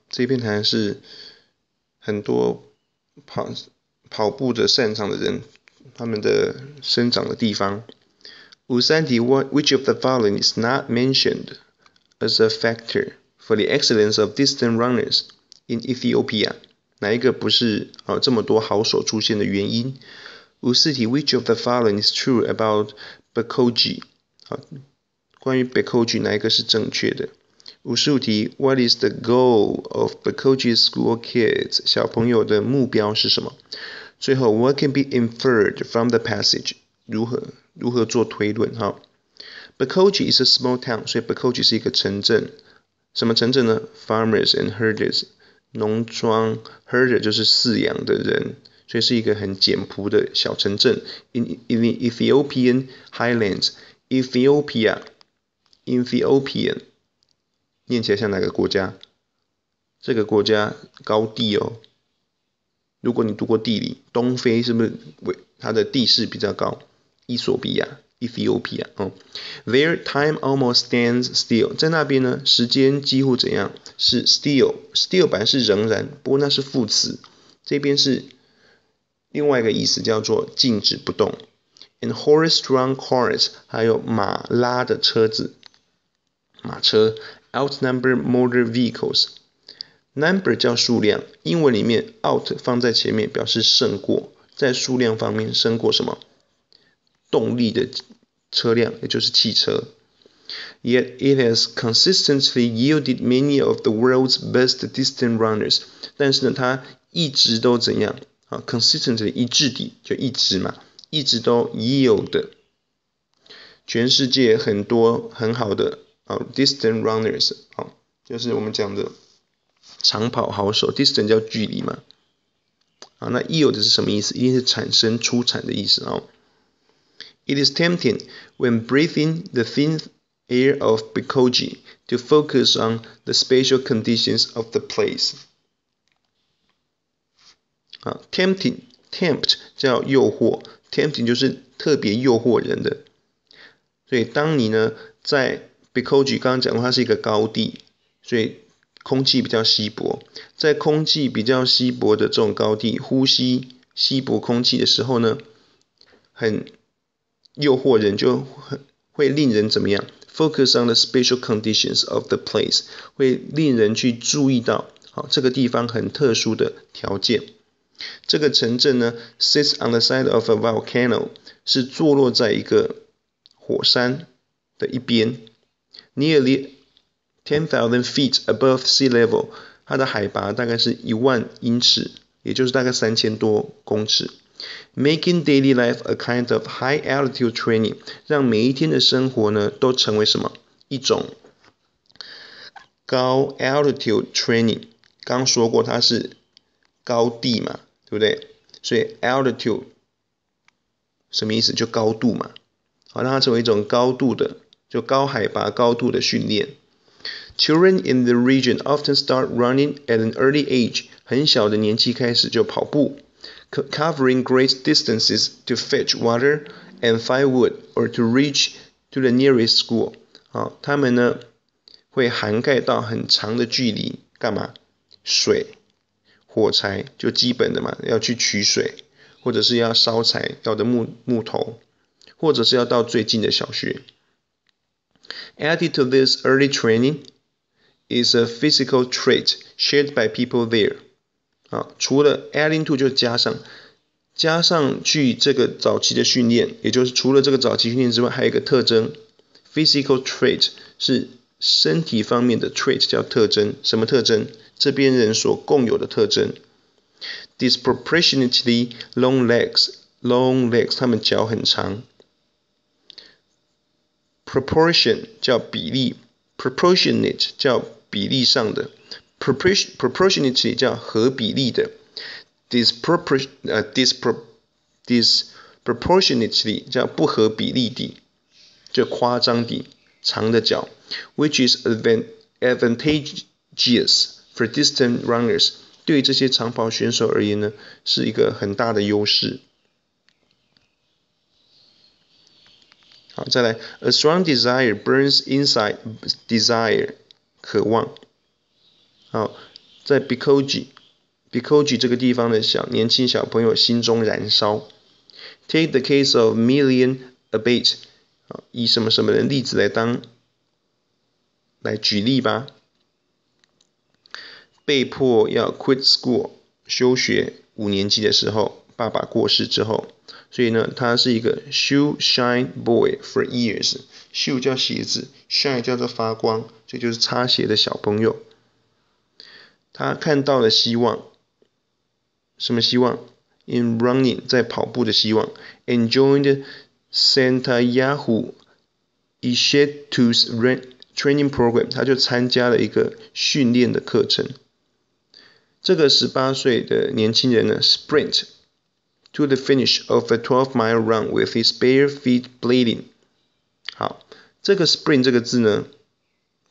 这篇谈的是很多跑步的擅长的人，他们的生长的地方。Usandi, which of the following is not mentioned as a factor for the excellence of distant runners in Ethiopia? 哪一个不是这么多好手出现的原因 ？Usati, which of the following is true about Bekoji? 关于 Bekoji 哪一个是正确的？55题 What is the goal of Bekoji school kids? 小朋友的目标是什么？最后 What can be inferred from the passage? 如何做推论？Bekoji is a small town, 所以 Bekoji 是一个城镇。什么城镇呢？ Farmers and herders, 农庄 herder 就是饲养的人，所以是一个很简朴的小城镇。In the Ethiopian highlands, Ethiopian 念起来像哪个国家？这个国家高地哦。如果你读过地理，东非是不是它的地势比较高？伊索比亚 Ethiopia There time almost stands still. 在那边呢，时间几乎怎样？是 still 本来是仍然，不过那是副词，这边是另外一个意思，叫做静止不动。And horse-drawn cars, 还有马拉的车子，马车 outnumber motor vehicles. Number 叫数量，英文里面 out 放在前面表示胜过，在数量方面胜过什么？动力的车辆，也就是汽车。Yet it has consistently yielded many of the world's best distant runners. 但是呢，它一直都怎样？consistently 一致地，就一直嘛，一直都 yield 全世界很多很好的distant runners 就是我们讲的长跑好手 ，distant 叫距离嘛。那 yield 是什么意思？一定是产生、出产的意思It is tempting when breathing the thin air of Bekoji to focus on the spatial conditions of the place. Tempt 叫诱惑 ，tempting 就是特别诱惑人的。所以当你呢在 Bekoji 刚刚讲过，它是一个高地，所以空气比较稀薄。在空气比较稀薄的这种高地，呼吸稀薄空气的时候呢，很诱惑人，就会令人怎么样 ？Focus on the spatial conditions of the place， 会令人去注意到，这个地方很特殊的条件。这个城镇呢 ，sits on the side of a volcano， 是坐落在一个火山的一边 ，nearly 10,000 feet above sea level， 它的海拔大概是10000英尺，也就是大概3000多公尺。Making daily life a kind of high altitude training， 让每一天的生活呢都成为什么？一种高 altitude training。刚说过它是高地嘛，对不对？所以 altitude 什么意思？就高度嘛。让它成为一种高度的，就高海拔高度的训练。Children in the region often start running at an early age， 很小的年纪开始就跑步。Covering great distances to fetch water and firewood or to reach to the nearest school. 他们呢会涵盖到很长的距离，干嘛？水、火柴就基本的嘛，要去取水，或者是要烧柴，要的木头，或者是要到最近的小学。Added to this early training is a physical trait shared by people there.除了 adding to 就加上去这个早期的训练，也就是除了这个早期训练之外，还有一个特征 ，physical trait 是身体方面的 trait 叫特征，什么特征？这边人所共有的特征 ，disproportionately long legs， 他们脚很长 ，proportion 叫比例 ，proportionate 叫比例上的。Proportionately 叫合比例的 disproportionately 叫不合比例的，就夸张的长的脚 which is advantageous for distant runners， 对于这些长跑选手而言呢，是一个很大的优势。好，再来 A strong desire burns inside desire 渴望好，在 Bikoji 这个地方的年轻小朋友心中燃烧。Take the case of Million Abate， 以什么什么的例子来举例吧。被迫要 quit school 休学5年级的时候，爸爸过世之后，所以呢，他是一个 shoe shine boy for years。shoe 叫鞋子， shine 叫做发光，所以就是擦鞋的小朋友。他看到了希望，什么希望 ？In running， 在跑步的希望。And joined Santiago Ixetu's training program， 他就参加了一个训练的课程。这个18岁的年轻人呢 ，sprint to the finish of a 12-mile run with his bare feet bleeding。好，这个 sprint 这个字呢，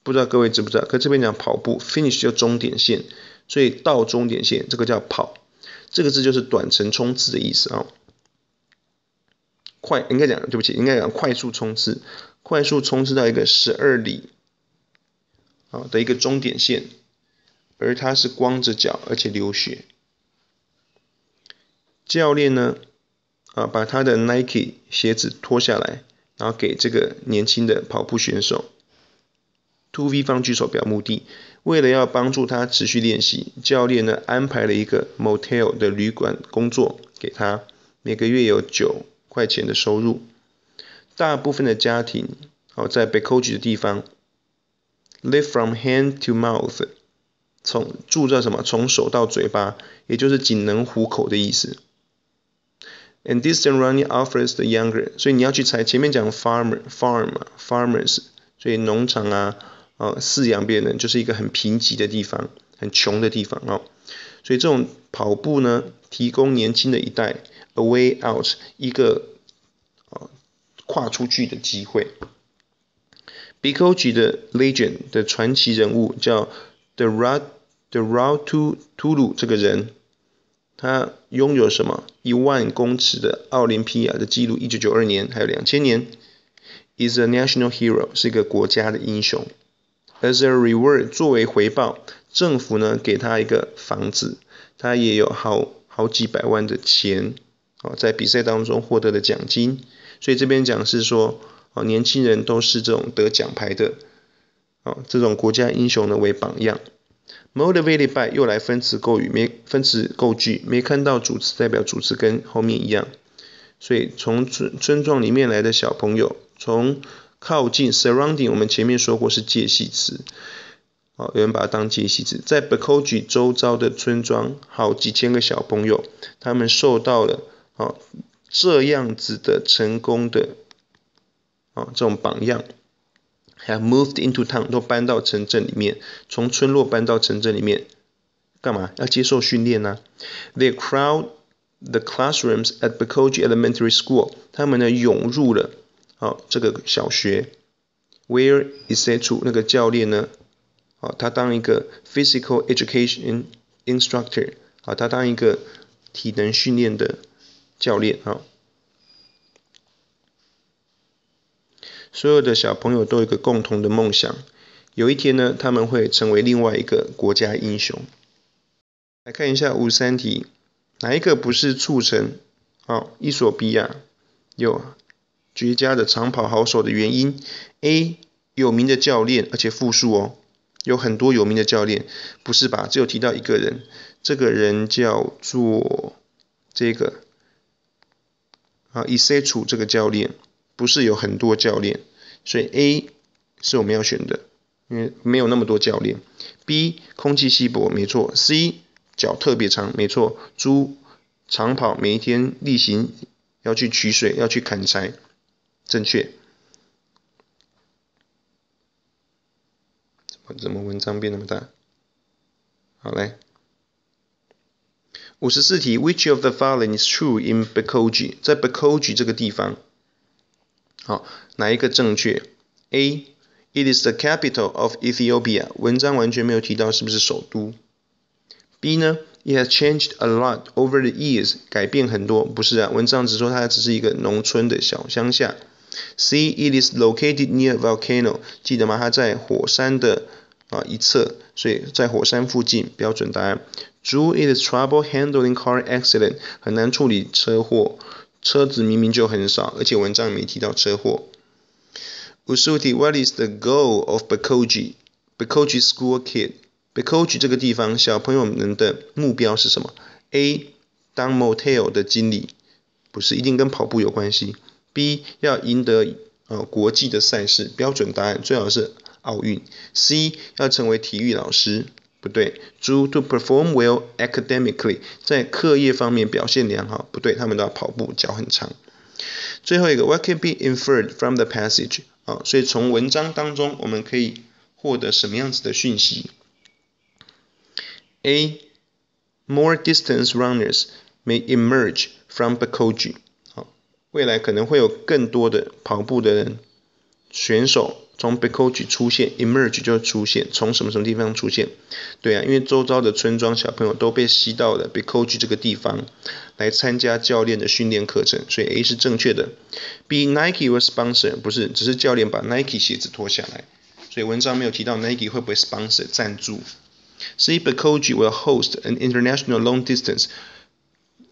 不知道各位知不知道？可这边讲跑步 ，finish 就终点线，所以到终点线这个叫跑。这个字就是短程冲刺的意思啊。应该讲快速冲刺，快速冲刺到一个12里的一个终点线，而他是光着脚而且流血。教练呢，把他的 Nike 鞋子脱下来，然后给这个年轻的跑步选手。2V 方举手表目的，为了要帮助他持续练习，教练呢安排了一个 motel 的旅馆工作给他，每个月有9块钱的收入。大部分的家庭在 Bikoji 的地方 live from hand to mouth， 住在什么？从手到嘴巴，也就是仅能糊口的意思。And distant running offers the younger， 所以你要去猜，前面讲 farmers， 所以农场饲养别人就是一个很贫瘠的地方，很穷的地方所以这种跑步呢，提供年轻的一代 a way out， 一个跨出去的机会。Bikoji 的 legend 的传奇人物叫 The Route to Tulu 这个人，他拥有什么？10000公尺的奥林匹亚的纪录，1992年还有2000年。Is a national hero， 是一个国家的英雄。As a reward， 作为回报，政府呢给他一个房子，他也有好几百万的钱在比赛当中获得的奖金。所以这边讲是说年轻人都是这种得奖牌的这种国家英雄呢为榜样。Motivated by 又来分词构句，没看到主词代表主词跟后面一样。所以从村庄里面来的小朋友，从靠近 surrounding 我们前面说过是介系词，有人把它当介系词。在 Bikoji 周遭的村庄，好几千个小朋友，他们受到了这样子的成功的这种榜样。have moved into town， 都搬到城镇里面，从村落搬到城镇里面，干嘛？要接受训练啊。They crowd the classrooms at Bikoji Elementary School， 他们呢涌入了这个小学。Where Ixetu 那个教练呢，他当一个 physical education instructor， 他当一个体能训练的教练所有的小朋友都有一个共同的梦想，有一天呢，他们会成为另外一个国家英雄。来看一下53题，哪一个不是促成伊索比亚有绝佳的长跑好手的原因 ？A. 有名的教练，而且复数有很多有名的教练，不是吧？只有提到一个人，这个人叫做这个Ixetu 这个教练。不是有很多教练，所以 A 是我们要选的，因为没有那么多教练。B 空气稀薄，没错。C 脚特别长，没错。猪长跑，每一天例行要去取水，要去砍柴，正确。怎么文章变那么大？好来。54题 ，Which of the following is true in Bikoji？ 在 Bikoji 这个地方。哪一个正确 ？A. It is the capital of Ethiopia。文章完全没有提到是不是首都。B 呢 ？It has changed a lot over the years。改变很多，不是啊。文章只说它只是一个农村的小乡下。C. It is located near volcano。记得吗？它在火山的一侧，所以在火山附近，标准答案。Drew is trouble handling car accident， 很难处理车祸，车子明明就很少，而且文章没提到车祸。Usuti, what is the goal of Bekoji school kid? Bekoji 这个地方小朋友们的目标是什么 ？A. 当 motel 的经理，不是一定跟跑步有关系。B. 要赢得国际的赛事，标准答案最好是奥运。C. 要成为体育老师，不对。D. to perform well academically， 在课业方面表现良好，不对，他们都要跑步，脚很长。最后一个 ，What can be inferred from the passage？ 所以从文章当中我们可以获得什么样子的讯息 ？A. More distance runners may emerge from Bekoji。未来可能会有更多的跑步的选手从 Bekoji 出现 ，emerge 就出现，从什么地方出现？对啊，因为周遭的村庄小朋友都被吸到了 Bekoji 这个地方来参加教练的训练课程，所以 A 是正确的。B. Nike was sponsor， 不是，只是教练把 Nike 鞋子脱下来，所以文章没有提到 Nike 会不会 sponsor 赞助。C. Bekoji will host an international long distance。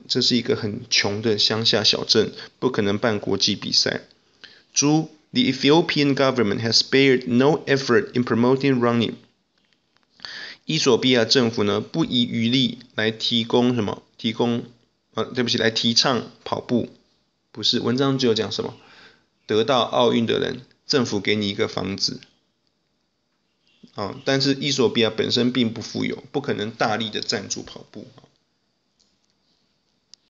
这是一个很穷的乡下小镇，不可能办国际比赛。D. The Ethiopian government has spared no effort in promoting running。伊索比亚政府呢不遗余力来提供什么？来提倡跑步。不是，文章只有讲什么？得到奥运的人，政府给你一个房子。但是伊索比亚本身并不富有，不可能大力的赞助跑步。